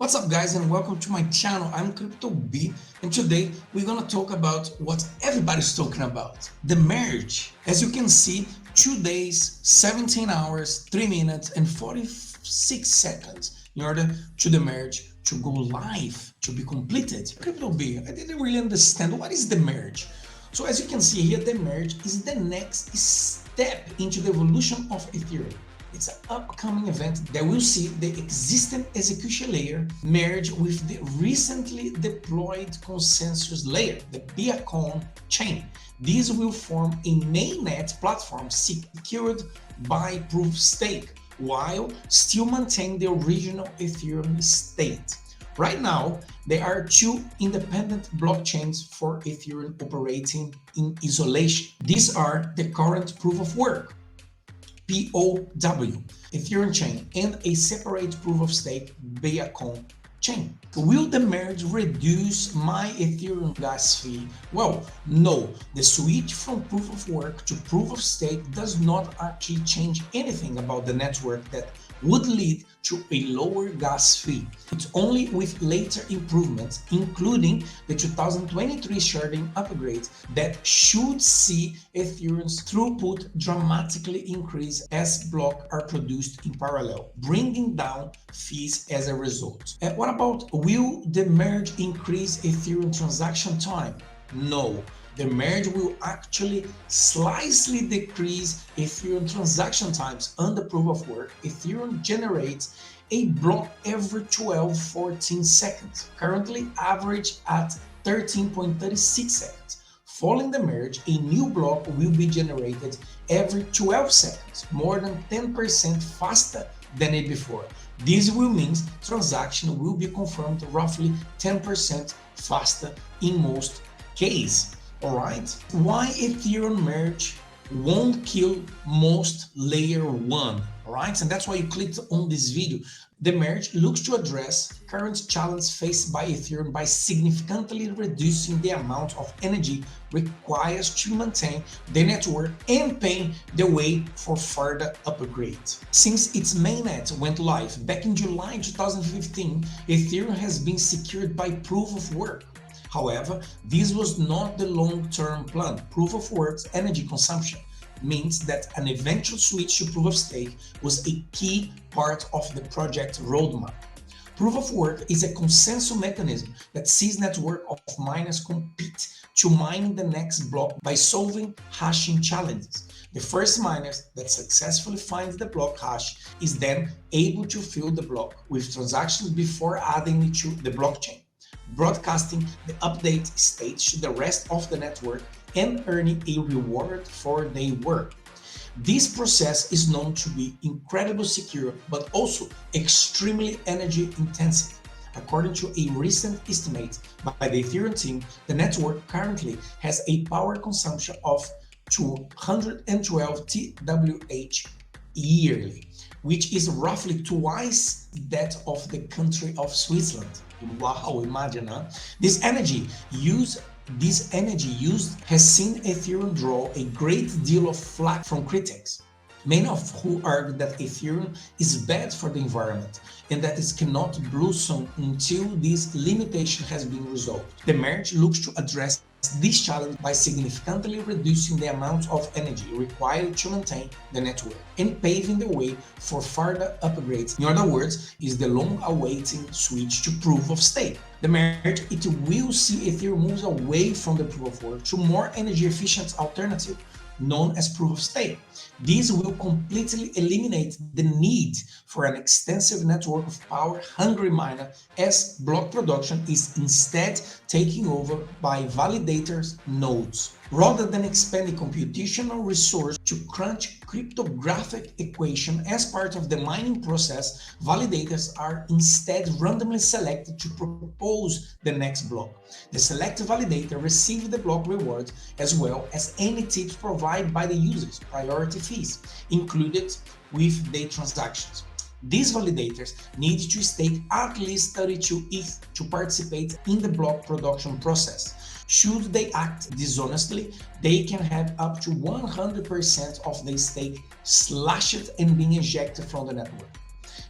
What's up guys, and welcome to my channel. I'm CryptoB, and today we're gonna talk about what everybody's talking about, the merge. As you can see, 2 days, 17 hours, 3 minutes and 46 seconds in order to the merge to go live, to be completed. CryptoB, I didn't really understand what is the merge. So as you can see here, the merge is the next step into the evolution of Ethereum. It's an upcoming event that will see the existing execution layer merge with the recently deployed consensus layer, the Beacon chain. These will form a mainnet platform secured by proof of stake, while still maintaining the original Ethereum state. Right now, there are two independent blockchains for Ethereum operating in isolation. These are the current proof of work, POW, Ethereum chain, and a separate proof of stake, Beacon chain. Will the merge reduce my Ethereum gas fee? Well, no. The switch from proof of work to proof of stake does not actually change anything about the network that would lead to a lower gas fee. It's only with later improvements, including the 2023 sharding upgrade, that should see Ethereum's throughput dramatically increase as blocks are produced in parallel, bringing down fees as a result. And what about, will the merge increase Ethereum transaction time? No. The merge will actually slightly decrease Ethereum transaction times under proof of work. Ethereum generates a block every 12-14 seconds, currently average at 13.36 seconds. Following the merge, a new block will be generated every 12 seconds, more than 10% faster than it before. This will mean transaction will be confirmed roughly 10% faster in most cases. Alright, why Ethereum merge won't kill most layer 1, alright, and that's why you clicked on this video. The merge looks to address current challenge faced by Ethereum by significantly reducing the amount of energy required to maintain the network and paving the way for further upgrades. Since its mainnet went live back in July 2015, Ethereum has been secured by proof of work. However, this was not the long-term plan. Proof of work's energy consumption means that an eventual switch to proof of stake was a key part of the project roadmap. Proof of work is a consensus mechanism that sees network of miners compete to mine the next block by solving hashing challenges. The first miner that successfully finds the block hash is then able to fill the block with transactions before adding it to the blockchain, broadcasting the update state to the rest of the network and earning a reward for their work. This process is known to be incredibly secure, but also extremely energy intensive. According to a recent estimate by the Ethereum team, the network currently has a power consumption of 212 TWh yearly, which is roughly twice that of the country of Switzerland. Wow, imagine, huh? This energy used has seen Ethereum draw a great deal of flack from critics, many of who argue that Ethereum is bad for the environment and that it cannot blossom until this limitation has been resolved. The merge looks to address this challenge by significantly reducing the amount of energy required to maintain the network and paving the way for further upgrades. In other words, is the long-awaited switch to proof of stake. The merge, it will see Ethereum moves away from the proof of work to more energy-efficient alternative known as proof of stake. This will completely eliminate the need for an extensive network of power-hungry miner, as block production is instead taken over by validators nodes. Rather than expanding computational resource to crunch cryptographic equation as part of the mining process, validators are instead randomly selected to propose the next block. The selected validator receives the block reward as well as any tips provided by the users, priority fees included with their transactions. These validators need to stake at least 32 ETH to participate in the block production process. Should they act dishonestly, they can have up to 100% of their stake slashed and being ejected from the network.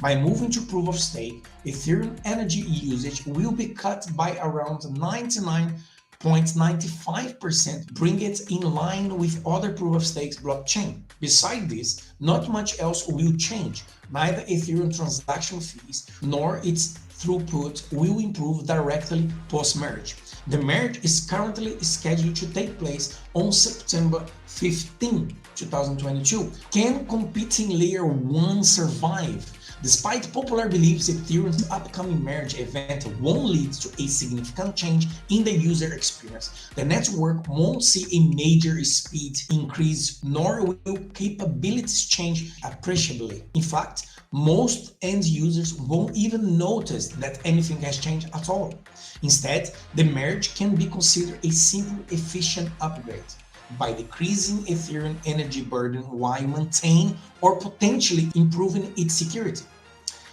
By moving to proof of stake, Ethereum energy usage will be cut by around 99.95%, bring it in line with other proof of stakes blockchain. Besides this, not much else will change. Neither Ethereum transaction fees nor its throughput will improve directly post-merge. The merge is currently scheduled to take place on September 15, 2022. Can competing layer 1 survive? Despite popular beliefs, Ethereum's upcoming merge event won't lead to a significant change in the user experience. The network won't see a major speed increase, nor will capabilities change appreciably. In fact, most end users won't even notice that anything has changed at all. Instead, the merge can be considered a simple, efficient upgrade by decreasing Ethereum energy burden while maintaining or potentially improving its security.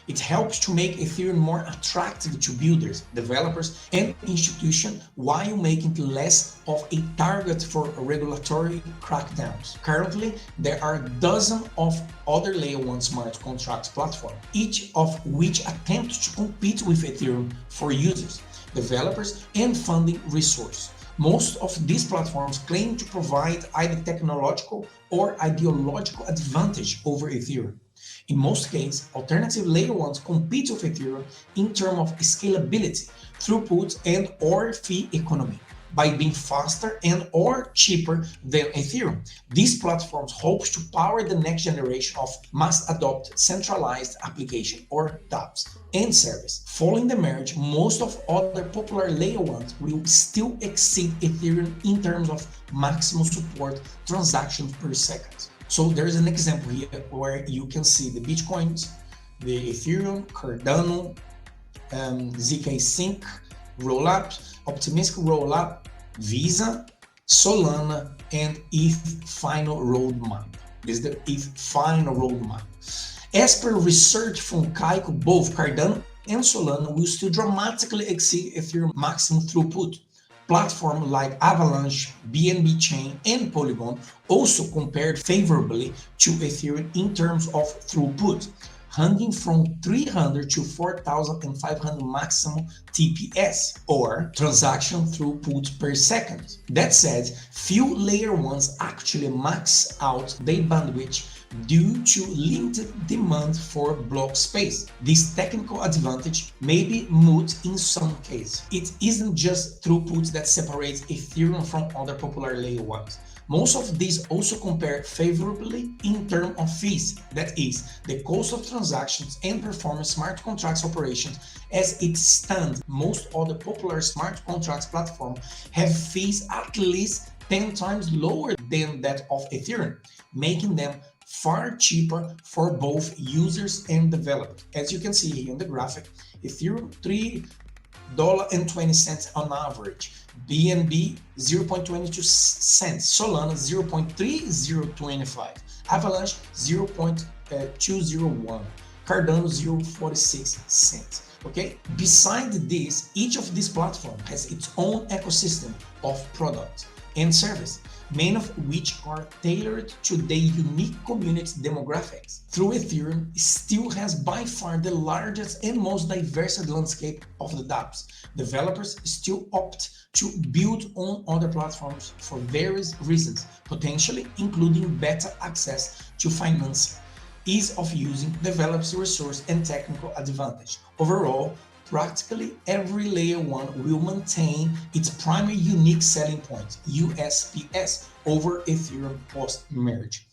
It helps to make Ethereum more attractive to builders, developers, and institutions while making it less of a target for regulatory crackdowns. Currently, there are dozens of other Layer 1 smart contract platforms, each of which attempt to compete with Ethereum for users, developers, and funding resources. Most of these platforms claim to provide either technological or ideological advantage over Ethereum. In most cases, alternative layer 1s compete with Ethereum in terms of scalability, throughput, and or fee economy. By being faster and or cheaper than Ethereum, these platforms hope to power the next generation of mass-adopt centralized application or dApps and service. Following the merge, most of other popular layer 1s will still exceed Ethereum in terms of maximum support transactions per second. So there's an example here where you can see the Bitcoins, the Ethereum, Cardano, ZK Sync, Rollup, Optimistic Rollup, Visa, Solana, and ETH Final Roadmap. This is the ETH Final Roadmap. As per research from Kaiko, both Cardano and Solana will still dramatically exceed Ethereum maximum throughput. Platforms like Avalanche, BNB Chain, and Polygon also compared favorably to Ethereum in terms of throughput, ranging from 300 to 4,500 maximum TPS, or transaction throughput per second. That said, few layer 1s actually max out their bandwidth due to limited demand for block space. This technical advantage may be moot in some cases. It isn't just throughput that separates Ethereum from other popular layer 1s. Most of these also compare favorably in terms of fees, that is, the cost of transactions and performance smart contracts operations as it stands. Most other popular smart contracts platforms have fees at least 10 times lower than that of Ethereum, making them far cheaper for both users and developers. As you can see here in the graphic, Ethereum $3.20 on average, BNB 0.22 cents, Solana 0.3025, Avalanche 0.201, Cardano 0.46 cents. Okay. Besides this, each of these platforms has its own ecosystem of products and services, many of which are tailored to their unique community demographics. Through Ethereum still has by far the largest and most diverse landscape of the dApps. Developers still opt to build on other platforms for various reasons, potentially including better access to finance, ease of using, develops resource, and technical advantage. Overall, practically every layer 1 will maintain its primary unique selling point, USPS, over Ethereum post-merge.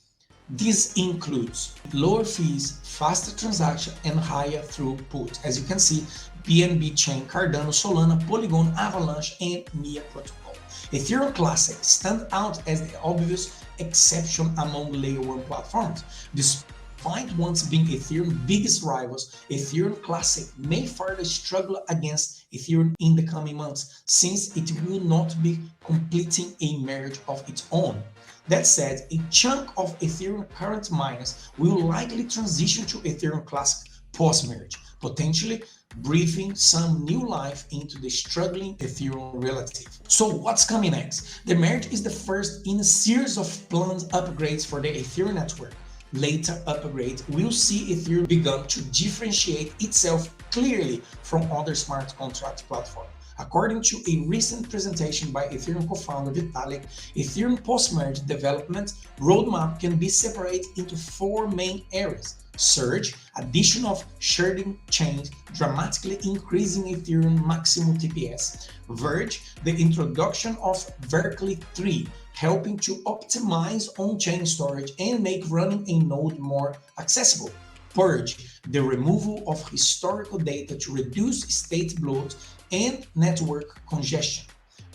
This includes lower fees, faster transaction, and higher throughput. As you can see, BNB Chain, Cardano, Solana, Polygon, Avalanche, and MIA protocol. Ethereum Classic stands out as the obvious exception among layer 1 platforms. Despite once being Ethereum's biggest rivals, Ethereum Classic may further struggle against Ethereum in the coming months, since it will not be completing a merge of its own. That said, a chunk of Ethereum current miners will likely transition to Ethereum Classic post-merge, potentially breathing some new life into the struggling Ethereum relative. So what's coming next? The merge is the first in a series of planned upgrades for the Ethereum network. later upgrade, we'll see Ethereum begin to differentiate itself clearly from other smart contract platforms. According to a recent presentation by Ethereum co-founder Vitalik, Ethereum post-merge development roadmap can be separated into four main areas. Surge, addition of sharding chains, dramatically increasing Ethereum maximum TPS. Verge, the introduction of Vertically 3, helping to optimize on-chain storage and make running a node more accessible. Purge, the removal of historical data to reduce state bloat and network congestion.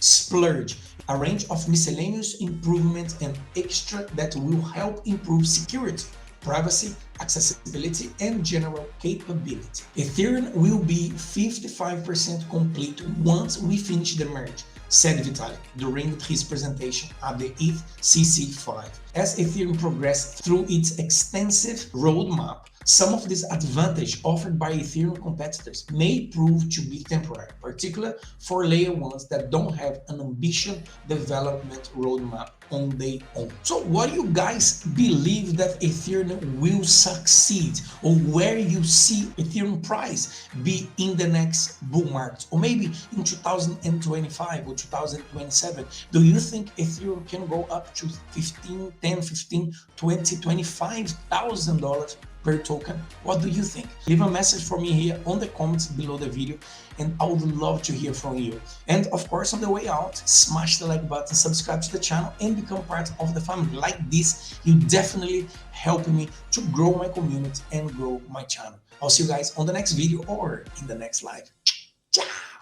Splurge, a range of miscellaneous improvements and extra that will help improve security, privacy, accessibility, and general capability. Ethereum will be 55% complete once we finish the merge, said Vitalik during his presentation at the ETH CC5. As Ethereum progressed through its extensive roadmap, some of these advantages offered by Ethereum competitors may prove to be temporary, particularly for layer ones that don't have an ambitious development roadmap on their own. So what do you guys believe that Ethereum will succeed, or where you see Ethereum price be in the next bull market, or maybe in 2025 or 2027? Do you think Ethereum can go up to 15, 10, 15, 20, $25,000 per token? What do you think? Leave a message for me here on the comments below the video, and I would love to hear from you. And of course, on the way out, smash the like button, subscribe to the channel, and become part of the family. Like this, you definitely help me to grow my community and grow my channel. I'll see you guys on the next video or in the next live. Ciao!